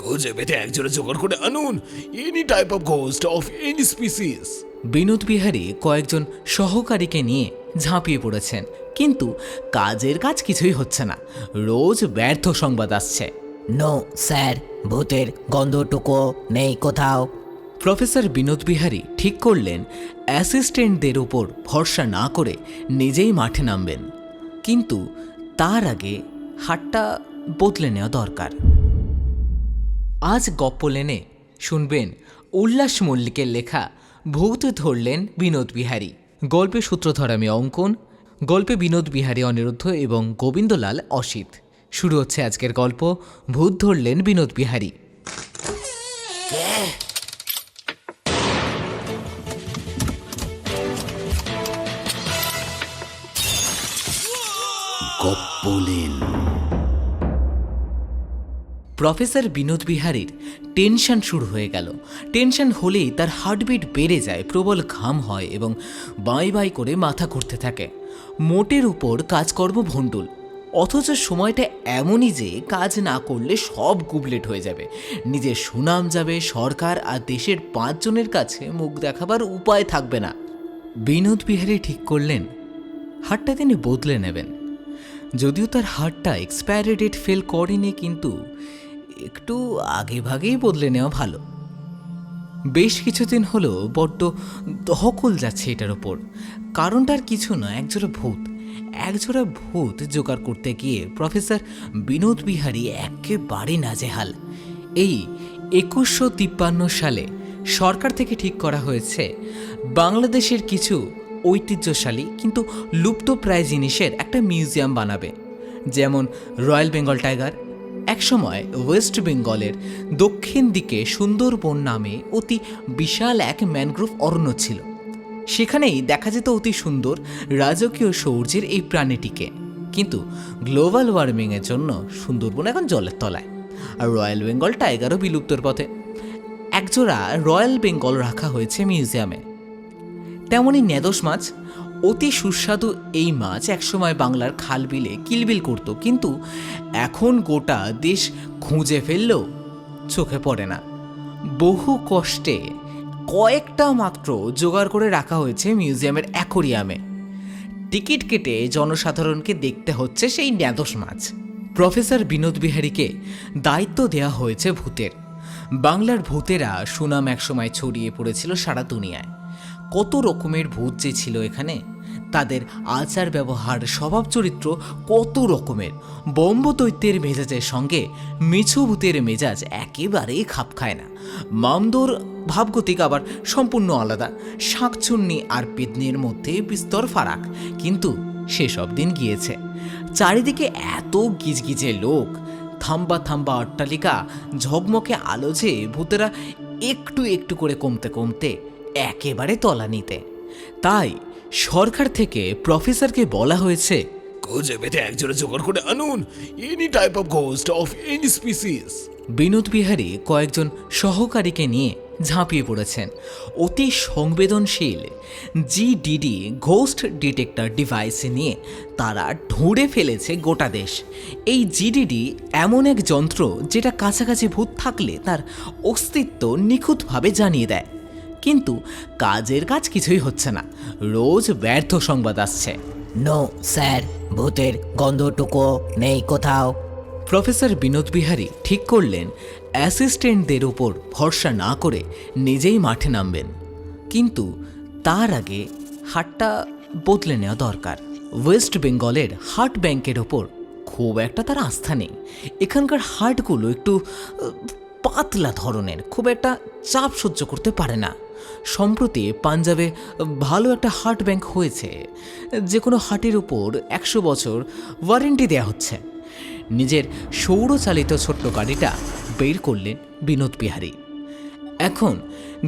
খুঁজে পেতে একজোড়া জোগাড় করে আনুন, any type of ghost of any species. Binod Bihari কয়েকজন সহকারীকে নিয়ে ঝাঁপিয়ে পড়েছেন, কিন্তু কাজের কাজ কিছুই হচ্ছে না। রোজ ব্যর্থ সংবাদ আসছে। নো স্যার, ভূতের গন্ধটুকু নেই কোথাও। প্রফেসর বিনোদ বিহারী ঠিক করলেন অ্যাসিস্ট্যান্টদের উপর ভরসা না করে নিজেই মাঠে নামবেন, কিন্তু তার আগে হাতটা বদলে নেওয়া দরকার। আজ গপ্প লেনে শুনবেন উল্লাস মল্লিকের লেখা ভূত ধরলেন বিনোদ বিহারী। গল্পে সূত্রধর আমি অঙ্কন, গল্পে বিনোদ বিহারী অনিরুদ্ধ এবং গোবিন্দলাল অসিত। শুরু হচ্ছে আজকের গল্প ভূত ধরলেন বিনোদ বিহারী। প্রফেসর বিনোদ বিহারীর টেনশন শুরু হয়ে গেল। টেনশন হলেই তার হার্টবিট বেড়ে যায়, প্রবল ঘাম হয় এবং বাঁই বাঁই করে মাথা ঘুরতে থাকে। মোটের উপর কাজকর্ম ভণ্ডুল, অথচ সময়টা এমনই যে কাজ না করলে সব গুবলেট হয়ে যাবে, নিজের সুনাম যাবে, সরকার আর দেশের 5 জনের কাছে মুখ দেখাবার উপায় থাকবে না। বিনোদ বিহারী ঠিক করলেন হাটটা তিনি বদলে নেবেন। যদিও তার হাটটা এক্সপায়ারি ডেট ফেল করেনি, কিন্তু একটু আগে ভাগেই বদলে নেওয়া ভালো। বেশ কিছুদিন হলো বড্ড দহকল যাচ্ছে এটার ওপর। কারণটার কিছু না, একজোড়া ভূত জোগাড় করতে গিয়ে প্রফেসর বিনোদ বিহারী একেবারে নাজেহাল। এই 2153 সালে সরকার থেকে ঠিক করা হয়েছে বাংলাদেশের কিছু ঐতিহ্যশালী কিন্তু লুপ্তপ্রায় জিনিসের একটা মিউজিয়াম বানাবে। যেমন রয়্যাল বেঙ্গল টাইগার। একসময় ওয়েস্ট বেঙ্গলের দক্ষিণ দিকে সুন্দরবন নামে অতি বিশাল এক ম্যানগ্রোভ অরণ্য ছিল। সেখানেই দেখা যেত অতি সুন্দর রাজকীয় সৌর্যের এই প্রাণীটিকে। কিন্তু গ্লোবাল ওয়ার্মিংয়ের জন্য সুন্দরবন এখন জলের তলায়, আর রয়্যাল বেঙ্গল টাইগারও বিলুপ্তর পথে। একজোড়া রয়্যাল বেঙ্গল রাখা হয়েছে মিউজিয়ামে। তেমনই নেদোস মাছ, অতি সুস্বাদু এই মাছ একসময় বাংলার খাল বিলে কিলবিল করত, কিন্তু এখন গোটা দেশ খুঁজে ফেললেও চোখে পড়ে না। বহু কষ্টে কয়েকটা মাত্র জোগাড় করে রাখা হয়েছে মিউজিয়ামের অ্যাকোরিয়ামে। টিকিট কেটে জনসাধারণকে দেখতে হচ্ছে সেই নেদোস মাছ। প্রফেসর বিনোদ বিহারীকে দায়িত্ব দেওয়া হয়েছে ভূতের। বাংলার ভূতেরা সুনাম একসময় ছড়িয়ে পড়েছিল সারা দুনিয়ায়। কত রকমের ভূত যে ছিল এখানে, তাদের আচার ব্যবহার স্বভাব চরিত্র কত রকমের। ব্রহ্মদৈত্যের মেজাজের সঙ্গে মিছু ভূতের মেজাজ একেবারেই খাপ খায় না। মামদোর ভাবগতিক আবার সম্পূর্ণ আলাদা। শাঁকচুন্নি আর পেদনির মধ্যে বিস্তর ফারাক, কিন্তু সেসব দিন গিয়েছে। চারিদিকে এত গিজগিজে লোক, থাম্বা থাম্বা অট্টালিকা, ঝকমকে আলো যে ভূতেরা একটু একটু করে কমতে কমতে একেবারে তলানিতে। তাই সরকার থেকে প্রফেসরকে বলা হয়েছে খুঁজে পেতে একজোড়া জোগাড় করে আনুন, any type of ghost of any species. Binod Bihari কয়েকজন সহকারীকে নিয়ে ঝাঁপিয়ে পড়েছেন। অতি সংবেদনশীল জিডিডি ঘোস্ট ডিটেক্টর ডিভাইস নিয়ে তারা ঢুঁড়ে ফেলেছে গোটা দেশ। এই জিডিডি এমন এক যন্ত্র যেটা কাছাকাছি ভূত থাকলে তার অস্তিত্ব নিখুঁতভাবে জানিয়ে দেয়, কিন্তু কাজের কাজ কিছুই হচ্ছে না। রোজ ব্যর্থ সংবাদ আসছে। নো স্যার, ভূতের গন্ধটুকু নেই কোথাও। প্রফেসর বিনোদ বিহারী ঠিক করলেন অ্যাসিস্ট্যান্টদের উপর ভরসা না করে নিজেই মাঠে নামবেন, কিন্তু তার আগে হাটটা বদলে নেওয়া দরকার। ওয়েস্ট বেঙ্গলের হার্ট ব্যাংকের ওপর খুব একটা তার আস্থা নেই। এখানকার হার্টগুলো একটু পাতলা ধরনের, খুব একটা চাপ সহ্য করতে পারে না। সম্প্রতি পাঞ্জাবে ভালো একটা হার্ট ব্যাংক হয়েছে, যে কোনো হার্টের উপর 100 বছর ওয়ারেন্টি দেওয়া হচ্ছে। নিজের সৌরচালিত ছোট্ট গাড়িটা বের করলেন বিনোদ বিহারী। এখন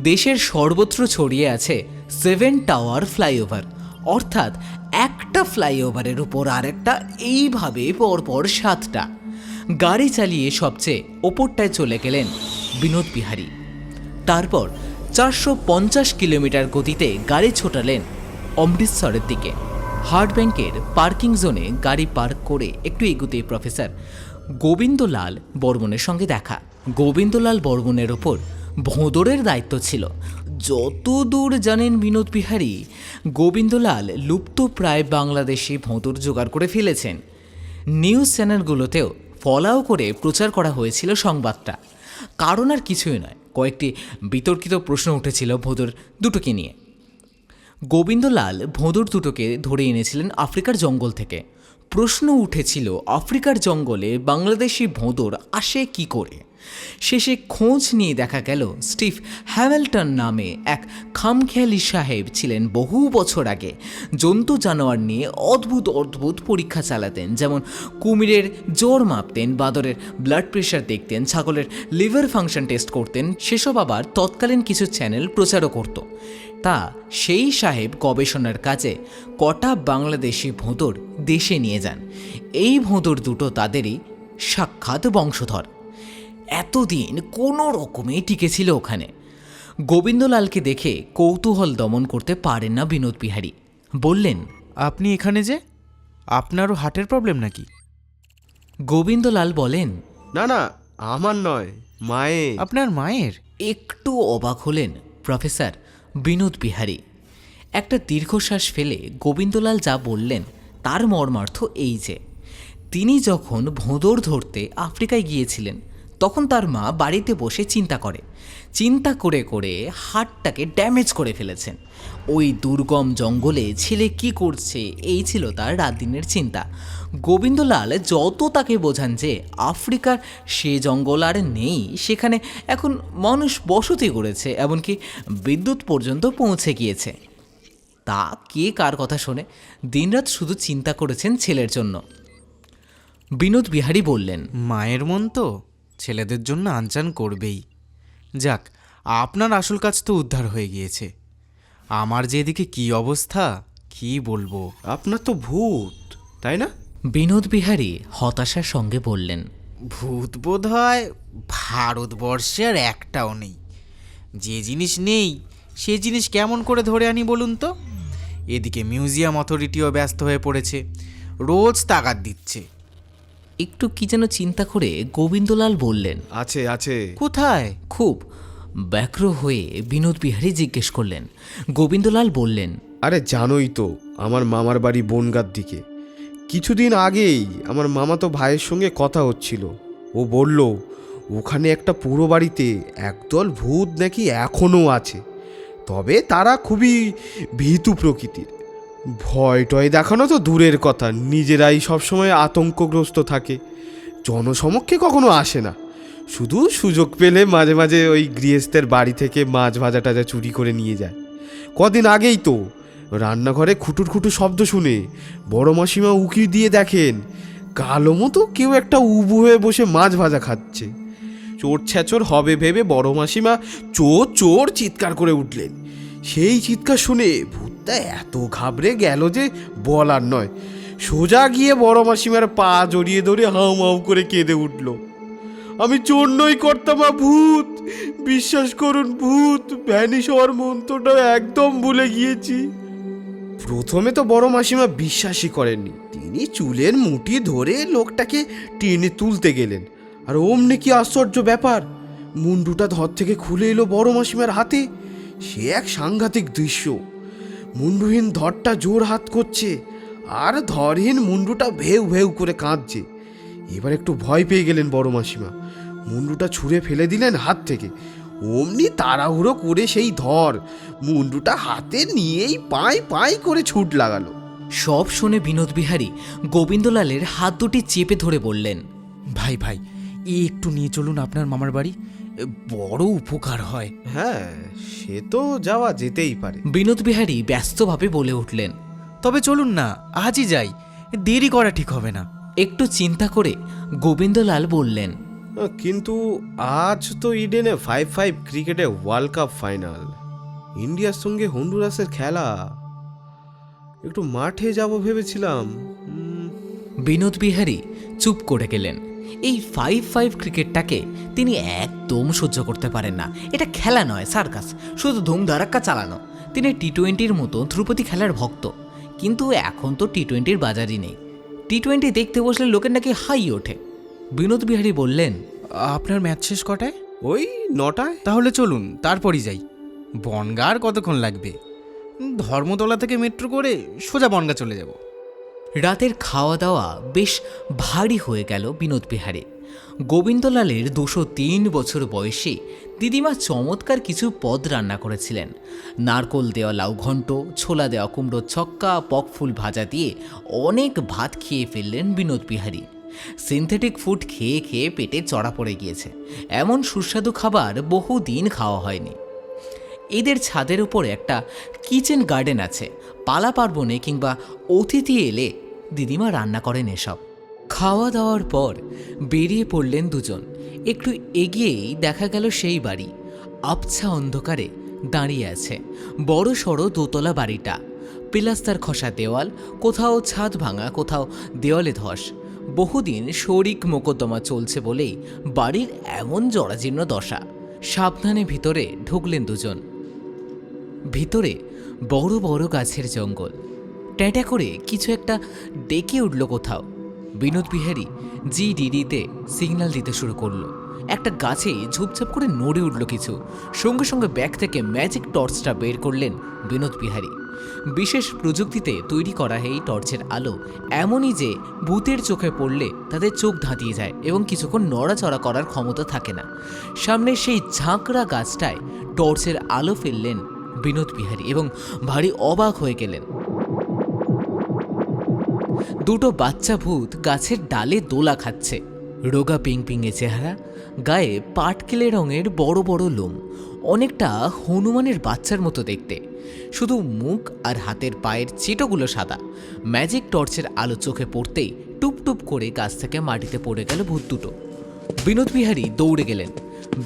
দেশের সর্বত্র ছড়িয়ে আছে 7 টাওয়ার ফ্লাইওভার, অর্থাৎ একটা ফ্লাইওভারের উপর আরেকটা, এইভাবে পরপর 7টা। গাড়ি চালিয়ে সবচেয়ে ওপরটায় চলে গেলেন বিনোদ বিহারী। তারপর 450 কিলোমিটার গতিতে গাড়ি ছোটালেন অমৃতসরের দিকে। হার্ট ব্যাংকের পার্কিং জোনে গাড়ি পার্ক করে একটু এগুতে প্রফেসর গোবিন্দলাল বর্মনের সঙ্গে দেখা। গোবিন্দলাল বর্মনের ওপর ভোঁদরের দায়িত্ব ছিল। যতদূর জানেন বিনোদ বিহারী, গোবিন্দলাল লুপ্তপ্রায় বাংলাদেশি ভোঁদর জোগাড় করে ফেলেছেন। নিউজ চ্যানেলগুলোতেও ফলাও করে প্রচার করা হয়েছিল সংবাদটা। কারণ আর কিছুই নয়, কয়েকটি বিতর্কিত প্রশ্ন উঠেছিল ভোঁদর দুটোকে নিয়ে। গোবিন্দলাল ভোঁদর দুটোকে ধরে এনেছিলেন আফ্রিকার জঙ্গল থেকে। প্রশ্ন উঠেছিল আফ্রিকার জঙ্গলে বাংলাদেশি ভোঁদর আসে কি করে। শেষে খোঁজ নিয়ে দেখা গেল স্টিভ হ্যামিল্টন নামে এক খামখেয়ালি সাহেব ছিলেন বহু বছর আগে। জন্তু জানোয়ার নিয়ে অদ্ভুত অদ্ভুত পরীক্ষা চালাতেন, যেমন কুমিরের জ্বর মাপতেন, বাঁদরের ব্লাড প্রেশার দেখতেন, ছাগলের লিভার ফাংশন টেস্ট করতেন। সেসব আবার তৎকালীন কিছু চ্যানেল প্রচারও করত। তা সেই সাহেব গবেষণার কাজে কটা বাংলাদেশি ভোঁদর দেশে নিয়ে যান। এই ভোঁদর দুটো তাদেরই সাক্ষাৎ বংশধর। এতদিন কোনো রকমে টিকেছিল ওখানে। গোবিন্দলালকে দেখে কৌতূহল দমন করতে পারেন না বিনোদ বিহারী। বললেন, আপনি এখানে যে, আপনারও হার্টের প্রবলেম নাকি? গোবিন্দলাল বলেন, না না, আমার নয়, মায়ের। আপনার মায়ের? একটু অবাক হলেন প্রফেসর বিনোদ বিহারী। একটা দীর্ঘশ্বাস ফেলে গোবিন্দলাল যা বললেন তার মর্মার্থ এই যে, তিনি যখন ভোঁদর ধরতে আফ্রিকায় গিয়েছিলেন তখন তার মা বাড়িতে বসে চিন্তা করে করে হার্টটাকে ড্যামেজ করে ফেলেছেন। ওই দুর্গম জঙ্গলে ছেলে কি করছে এই ছিল তার রাত দিনের চিন্তা। গোবিন্দলাল যত তাকে বোঝান যে আফ্রিকার সে জঙ্গল আর নেই, সেখানে এখন মানুষ বসতি করেছে, এমনকি বিদ্যুৎ পর্যন্ত পৌঁছে গিয়েছে। তা কে কার কথা শোনে, দিনরাত শুধু চিন্তা করেছেন ছেলের জন্য। বিনোদ বিহারী বললেন, মায়ের মন তো ছেলেদের জন্য আনচান করবেই। যাক, আপনার আসল কাজ তো উদ্ধার হয়ে গিয়েছে। আমার যে এদিকে কি অবস্থা কি বলবো। আপনার তো ভূত, তাই না? বিনোদ বিহারী হতাশার সঙ্গে বললেন, ভূত বোধ হয় ভারতবর্ষে আর একটাও নেই। যে জিনিস নেই সে জিনিস কেমন করে ধরে আনি বলুন তো? এদিকে মিউজিয়াম অথরিটিও ব্যস্ত হয়ে পড়েছে, রোজ তাগাদ দিচ্ছে। একটু কি যেন চিন্তা করে গোবিন্দলাল বললেন, আছে আছে। কোথায়? খুব ব্যগ্র হয়ে বিনোদ বিহারী জিজ্ঞেস করলেন। গোবিন্দলাল বললেন, আরে জানোই তো, আমার মামার বাড়ি বনগাঁর দিকে। কিছুদিন আগেই আমার মামাতো ভাইয়ের সঙ্গে কথা হচ্ছিল। ও বলল ওখানে একটা পুরো বাড়িতে একদল ভূত নাকি এখনও আছে, তবে তারা খুবই ভীতু প্রকৃতির। ভয় টয় দেখানো তো দূরের কথা, নিজেরাই সবসময় আতঙ্কগ্রস্ত থাকে, জনসমক্ষে কখনো আসে না। শুধু সুযোগ পেলে মাঝে মাঝে ওই গৃহস্থের বাড়ি থেকে মাছ ভাজা টাজা চুরি করে নিয়ে যায়। কদিন আগেই তো রান্নাঘরে খুটুর খুটুর শব্দ শুনে বড় মাসিমা উকি দিয়ে দেখেন কালো মতো কেউ একটা উবু হয়ে বসে মাছ ভাজা খাচ্ছে। চোর ছ্যাচর হবে ভেবে বড় মাসিমা চোর চোর চিৎকার করে উঠলেন। সেই চিৎকার শুনে ভূতটা এত ঘাবড়ে গেল যে বলার নয়, সোজা গিয়ে বড় মাসিমার পা জড়িয়ে ধরে হাউ মাউ করে কেঁদে উঠল। আমি চোর নই কর্তামা, ভূত, বিশ্বাস করুন ভূত, ভ্যানিশ হওয়ার মন্ত্রটা একদম ভুলে গিয়েছি। প্রথমে তো বড় মাসিমা বিশ্বাসই করেননি। তিনি চুলের মুঠি ধরে লোকটাকে টেনে তুলতে গেলেন, আর অমনি কি আশ্চর্য ব্যাপার, মুন্ডুটা ধর থেকে খুলে এলো বড় মাসিমার হাতে। সে এক সাংঘাতিক দৃশ্য। মুন্ডুহীন ধরটা জোর হাত করছে, আর ধরহীন মুন্ডুটা ভেউ ভেউ করে কাঁদছে। এবার একটু ভয় পেয়ে গেলেন বড় মাসিমা, মুন্ডুটা ছুঁড়ে ফেলে দিলেন হাত থেকে। অমনি তাড়াহুড়ো করে সেই ধর মুন্ডুটা হাতে নিয়েই পাই পাই করে ছুট লাগালো। সব শুনে বিনোদ বিহারী গোবিন্দলালের হাত দুটি চেপে ধরে বললেন, ভাই ভাই, একটু নিয়ে চলুন আপনার মামার বাড়ি, বড় উপকার হয়। হ্যাঁ, সে তো যাওয়া যেতেই পারে। বিনোদ বিহারী ব্যস্তভাবে বলে উঠলেন, তবে চলুন না, আজই যাই, দেরি করা ঠিক হবে না। একটু চিন্তা করে গোবিন্দলাল বললেন, কিন্তু আজ তো ইডেনে 5-5 ক্রিকেটে ওয়ার্ল্ড কাপ ফাইনাল, ইন্ডিয়ার সঙ্গে হন্ডুরাসের খেলা। একটু মাঠে যাব ভেবেছিলাম। বিনোদ বিহারী চুপ করে গেলেন। এই 5-5 ক্রিকেটটাকে তিনি একদম সহ্য করতে পারেন না। এটা খেলা নয়, সার্কাস, শুধু ধুমধারাক্কা চালানো। তিনি টি-20-র মতো ধ্রুপদী খেলার ভক্ত, কিন্তু এখন তো টি-20-র বাজারই নেই। টি-20 দেখতে বসলে লোকের নাকি হাই ওঠে। বিনোদ বিহারী বললেন, আপনার ম্যাচ শেষ কটায়? ওই 9টায়। তাহলে চলুন তারপরই যাই। বনগা আর কতক্ষণ লাগবে? ধর্মতলা থেকে মেট্রো করে সোজা বনগা চলে যাব। রাতের খাওয়া দাওয়া বেশ ভারী হয়ে গেল বিনোদ বিহারীর। গোবিন্দলালের 203 বছর বয়সে দিদিমা চমৎকার কিছু পদ রান্না করেছিলেন। নারকোল দেওয়া লাউ ঘণ্ট, ছোলা দেওয়া কুমড়োর ছক্কা, পকফুল ভাজা দিয়ে অনেক ভাত খেয়ে ফেললেন বিনোদ বিহারী। সিনথেটিক ফুড খেয়ে খেয়ে পেটে চড়া পড়ে গিয়েছে। এমন সুস্বাদু খাবার বহুদিন খাওয়া হয়নি। এদের ছাদের উপর একটা কিচেন গার্ডেন আছে। পালা পার্বণে কিংবা অতিথি এলে দিদিমা রান্না করেন এসব। খাওয়া দাওয়ার পর বেরিয়ে পড়লেন দুজন। একটু এগিয়েই দেখা গেল সেই বাড়ি আবছা অন্ধকারে দাঁড়িয়ে আছে। বড় সড়ো দোতলা বাড়িটা, পিলাস্তার খসা দেওয়াল, কোথাও ছাদ ভাঙা, কোথাও দেওয়ালে ধস। বহুদিন শরিক মোকদ্দমা চলছে বলেই বাড়ির এমন জরাজীর্ণ দশা। সাবধানে ভিতরে ঢুকলেন দুজন। ভিতরে বড় বড় গাছের জঙ্গল। ট্যাঁটা করে কিছু একটা ডেকে উঠল কোথাও। বিনোদ বিহারী জিডিডিতে সিগন্যাল দিতে শুরু করলো। একটা গাছে ঝুপঝাপ করে নড়ে উঠল কিছু। সঙ্গে সঙ্গে ব্যাগ থেকে ম্যাজিক টর্চটা বের করলেন বিনোদ বিহারী। বিশেষ প্রযুক্তিতে তৈরি করা এই টর্চের আলো এমনই যে ভূতের চোখে পড়লে তাদের চোখ ধাঁধিয়ে যায় এবং কিছুক্ষণ নড়াচড়া করার ক্ষমতা থাকে না। সামনে সেই ঝাঁকড়া গাছটায় টর্চের আলো ফেললেন বিনোদ বিহারী এবং ভারী অবাক হয়ে গেলেন। দুটো বাচ্চা ভূত গাছের ডালে দোলা খাচ্ছে। রোগা পিংপিংয়ে চেহারা, গায়ে পাটকেলে রঙের বড় বড় লোম, অনেকটা হনুমানের বাচ্চার মতো দেখতে। শুধু মুখ আর হাতের পায়ের চিটোগুলো সাদা। ম্যাজিক টর্চের আলো চোখে পড়তেই টুপ টুপ করে গাছ থেকে মাটিতে পড়ে গেল ভূত দুটো। বিনোদ বিহারী দৌড়ে গেলেন।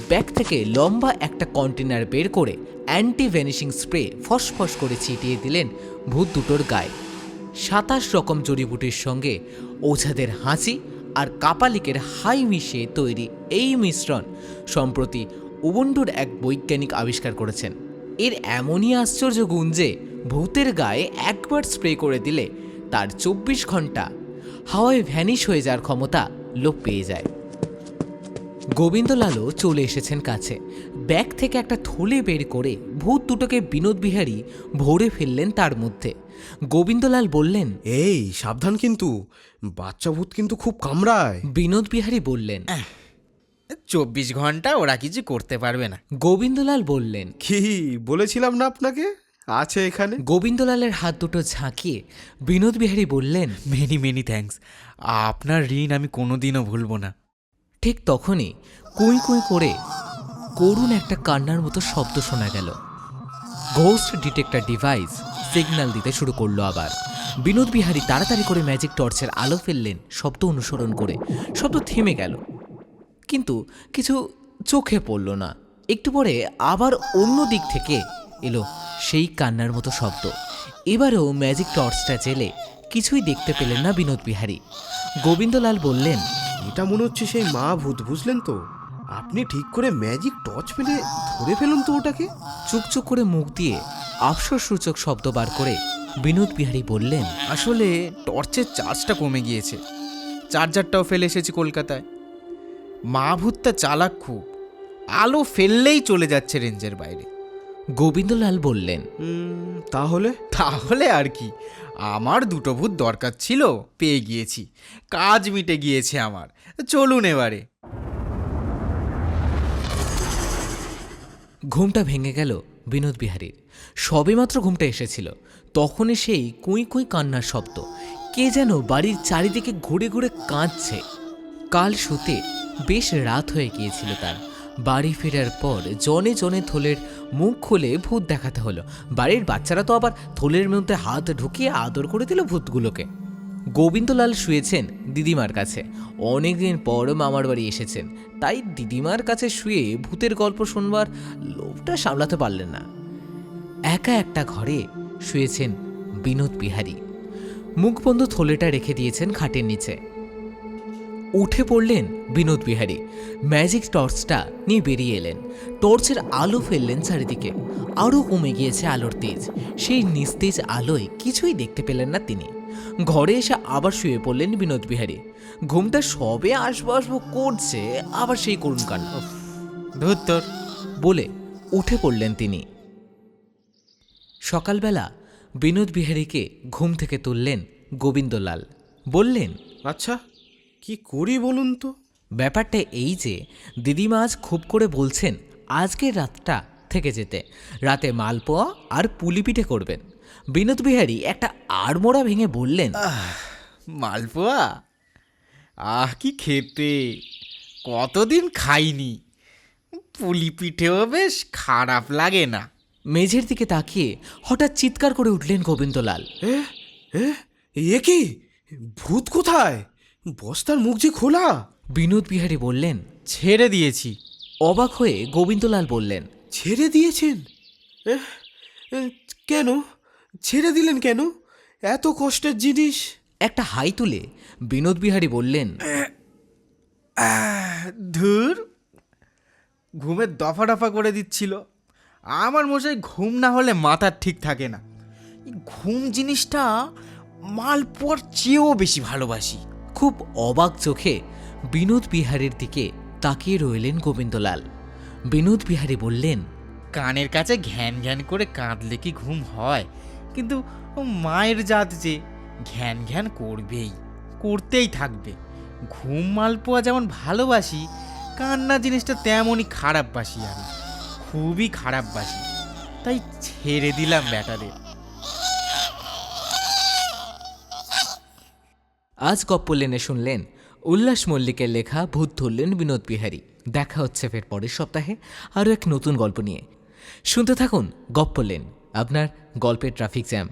ব্যাগ থেকে লম্বা একটা কন্টেনার বের করে অ্যান্টি ভ্যানিশিং স্প্রে ফসফস করে ছিটিয়ে দিলেন ভূত দুটোর গায়ে। 27 রকম জড়িবুটির সঙ্গে ওঝাদের হাঁচি আর কাপালিকের হাই মিশিয়ে তৈরি এই মিশ্রণ সম্প্রতি উবুন্টুর এক বৈজ্ঞানিক আবিষ্কার করেছেন। এর এমনই আশ্চর্য গুণ যে ভূতের গায়ে একবার স্প্রে করে দিলে তার 24 ঘন্টা হাওয়ায় ভ্যানিশ হয়ে যাওয়ার ক্ষমতা লোপ পেয়ে যায়। গোবিন্দলালও চলে এসেছেন কাছে। ব্যাগ থেকে একটা থলে বের করে ভূত দুটোকে বিনোদ বিহারী ভরে ফেললেন তার মধ্যে। গোবিন্দলাল বললেন, এই সাবধান, কিন্তু বাচ্চা ভূত কিন্তু খুব কামড়ায়। বিনোদ বিহারী বললেন, 24 ঘন্টা ওরা কিছু করতে পারবে না। গোবিন্দলাল বললেন, কি বলেছিলাম না আপনাকে, আছে এখানে। গোবিন্দলালের হাত দুটো ঝাঁকিয়ে বিনোদ বিহারী বললেন, মেনি মেনি থ্যাঙ্কস। আপনার ঋণ আমি কোনোদিনও ভুলবো না। ঠিক তখনই কুঁই কুঁই করে করুণ একটা কান্নার মতো শব্দ শোনা গেল। ঘোস্ট ডিটেক্টর ডিভাইস সিগন্যাল দিতে শুরু করলো আবার। বিনোদ বিহারী তাড়াতাড়ি করে ম্যাজিক টর্চের আলো ফেললেন শব্দ অনুসরণ করে। শব্দ থেমে গেল, কিন্তু কিছু চোখে পড়ল না। একটু পরে আবার অন্য দিক থেকে এলো সেই কান্নার মতো শব্দ। এবারেও ম্যাজিক টর্চটা জেলে কিছুই দেখতে পেলেন না বিনোদ বিহারী। গোবিন্দলাল বললেন, এটা মনে হচ্ছে সেই মা ভূত, বুঝলেন তো? আপনি ঠিক করে ম্যাজিক টর্চ পেলে ধরে ফেলুন তো ওটাকে। চুকচুক করে মুখ দিয়ে আফসোসসূচক শব্দ বার করে বিনোদ বিহারী বললেন, আসলে টর্চের চার্জটা কমে গিয়েছে। চার্জারটাও ফেলে এসেছি কলকাতায়। মা ভূতটা চালাক খুব, আলো ফেললেই চলে যাচ্ছে রেঞ্জের বাইরে। গোবিন্দলাল বললেন, তাহলে তাহলে আর কি, আমার দুটো ভূত দরকার ছিল, পেয়ে গিয়েছি, কাজ মিটে গিয়েছে আমার। চলুন এবারে। ঘুমটা ভেঙে গেল বিনোদ বিহারীর। সবেমাত্র ঘুমটা এসেছিল, তখনই সেই কুঁই কুঁই কান্নার শব্দ। কে যেন বাড়ির চারিদিকে ঘুরে ঘুরে কাঁদছে। কাল শুতে বেশ রাত হয়ে গিয়েছিল তার। বাড়ি ফেরার পর জনে জনে থলের মুখ খুলে ভূত দেখাতে হলো। বাড়ির বাচ্চারা তো আবার থলের মধ্যে হাত ঢুকিয়ে আদর করে দিল ভূতগুলোকে। গোবিন্দলাল শুয়েছেন দিদিমার কাছে। অনেকদিন পর মামার বাড়ি এসেছেন, তাই দিদিমার কাছে শুয়ে ভূতের গল্প শুনবার লোভটা সামলাতে পারলেন না। একা একটা ঘরে শুয়েছেন বিনোদ বিহারী। মুখবন্ধ থলেটা রেখে দিয়েছেন খাটের নিচে। উঠে পড়লেন বিনোদ বিহারী। ম্যাজিক টর্চটা নিয়ে বেরিয়ে এলেন। টর্চের আলো ফেললেন চারিদিকে। আরও কমে গিয়েছে আলোর তেজ। সেই নিস্তেজ আলোয় কিছুই দেখতে পেলেন না তিনি। ঘরে এসে আবার শুয়ে পড়লেন বিনোদ বিহারী। ঘুমটা সবে আসবো আসবো করছে, আবার সেই করুণ কান্না। ধুর তোর। বলে উঠে পড়লেন তিনি। সকালবেলা বিনোদ বিহারীকে ঘুম থেকে তুললেন গোবিন্দলাল। বললেন, আচ্ছা কি করি বলুন তো? ব্যাপারটা এই যে দিদিমা আজ খুব করে বলছেন আজকের রাতটা থেকে যেতে, রাতে মালপোয়া আর পুলি পিঠে করবেন। বিনোদ বিহারী একটা আড়মোড়া ভেঙে বললেন, মালপোয়া, কি খেতে, কতদিন খাইনি। পুলি পিঠেও বেশ খারাপ লাগে না। মেঝের দিকে তাকিয়ে হঠাৎ চিৎকার করে উঠলেন গোবিন্দলাল। এ কি, ভূত কোথায়? বস্তার মুখ যে খোলা। বিনোদ বিহারী বললেন। ছেড়ে দিয়েছি। অবাক হয়ে গোবিন্দলাল বললেন, ছেড়ে দিয়েছেন? কেন ছেড়ে দিলেন কেন? এত কষ্টের জিনিস। একটা হাই তুলে বিনোদ বিহারী বললেন, ধুর, ঘুমের দফা দফা করে দিচ্ছিল। আমার মশাই ঘুম না হলে মাথার ঠিক থাকে না। এই ঘুম জিনিসটা মালপোয়ার চেয়েও বেশি ভালোবাসি। খুব অবাক চোখে বিনোদ বিহারীর দিকে তাকিয়ে রইলেন গোবিন্দলাল। বিনোদ বিহারী বললেন, কানের কাছে ঘ্যান ঘ্যান করে কাঁদলে কি ঘুম হয়? কিন্তু মায়ের জাত যে ঘ্যান ঘ্যান করবেই, করতেই থাকবে। ঘুম মালপোয়া যেমন ভালোবাসি, কান্না জিনিসটা তেমনই খারাপ বাসি। আমি খুবই খারাপ বাসি, তাই ছেড়ে দিলাম ব্যাটাদের। আজ গপ্পলেনে শুনলেন উল্লাস মল্লিকের লেখা ভূত ধরলেন বিনোদ বিহারী। দেখা হচ্ছে ফের পরের সপ্তাহে আরও এক নতুন গল্প নিয়ে। শুনতে থাকুন গপ্পলেন, আপনার গল্পের ট্রাফিক জ্যাম।